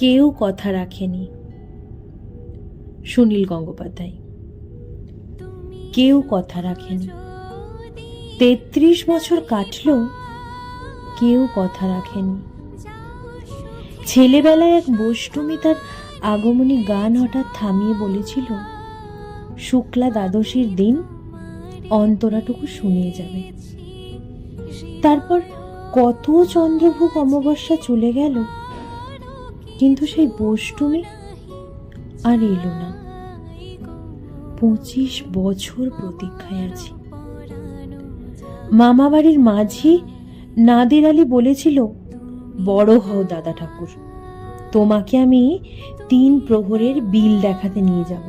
কেউ কথা রাখেনি। সুনীল গঙ্গোপাধ্যায়। কেউ কথা রাখেনি। ৩৩ বছর কাটল, কেউ কথা রাখেনি। ছেলেবেলায় এক বৈষ্ণবী তার আগমনী গান হঠাৎ থামিয়ে বলেছিল, শুক্লা দ্বাদশীর দিন অন্তরাটুকু শুনিয়ে যাবে। তারপর কত চন্দ্রভোগ অমাবস্যা চলে গেল, কিন্তু সেই বৈষ্ণবী আর এলো না। 25 বছর প্রতীক্ষায় আছি। মামা বাড়ির মাঝি নাদের আলী বলেছিল, বড় হও দাদা ঠাকুর, তোমাকে আমি 3 প্রহরের বিল দেখাতে নিয়ে যাব।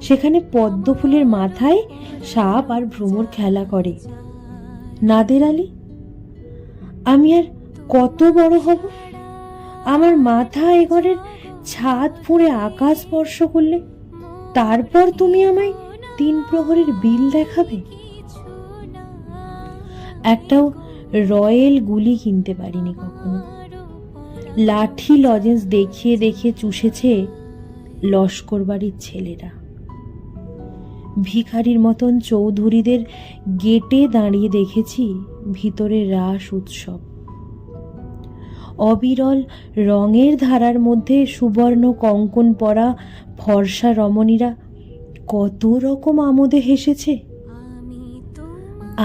সেখানে পদ্ম ফুলের মাথায় সাপ আর ভ্রমর খেলা করে। নাদের আলী, আমি আর কত বড় হব? আমার মাথা এ ঘরের ছাদ ফুঁড়ে আকাশ স্পর্শ করলে তারপর তুমি আমায় 3 প্রহরের বিল দেখাবে? একটাও রয়েল গুলি কিনতে পারিনি কখনো। লাঠি লজেন্স দেখিয়ে দেখিয়ে চুষেছে লস্কর বাড়ির ছেলেরা। ভিখারির মতন চৌধুরীদের গেটে দাঁড়িয়ে দেখেছি ভিতরে রাস উৎসব। অবিরল রঙের ধারার মধ্যে সুবর্ণ কঙ্কন পরা ফর্সা রমণীরা কত রকম আমোদে হেসেছে।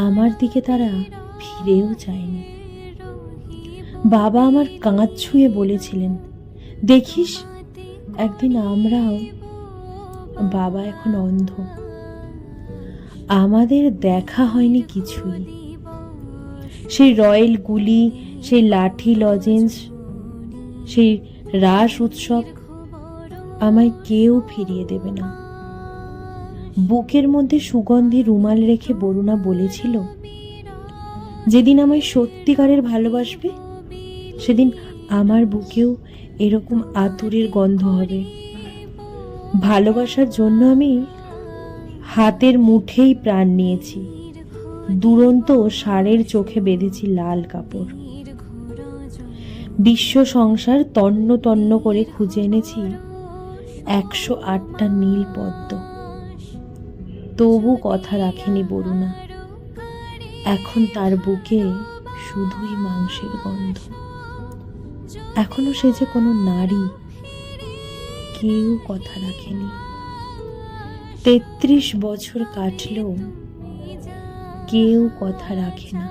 আমার দিকে তারা ফিরেও চায়নি। বাবা আমার কাঁধ ছুঁয়ে বলেছিলেন, দেখিস একদিন আমরাও। বাবা এখন অন্ধ। আমাদের দেখা হয়নি কিছুই। সেই রয়েল গুলি, সেই লাঠি লজেন্স, সেই রাস উৎসব আমায় কেউ ফিরিয়ে দেবে না। বুকের মধ্যে সুগন্ধি রুমাল রেখে বরুণা বলেছিল, যেদিন আমায় সত্যিকারের ভালোবাসবে সেদিন আমার বুকেও এরকম আতুরের গন্ধ হবে। ভালোবাসার জন্য আমি হাতের মুঠেই প্রাণ নিয়েছি। দুরন্ত ষাঁড়ের চোখে বেঁধেছি লাল কাপড়। বিশ্ব সংসার তন্ন তন্ন করে খুঁজে এনেছি 108টা নীল পদ্ম। তবু কথা রাখেনি বরুণা। এখন তার বুকে শুধুই মাংসের গন্ধ। এখনো সে যে কোনো নারী। কেউ কথা রাখেনি। 33 বছর কাটলেও কেউ কথা রাখে না।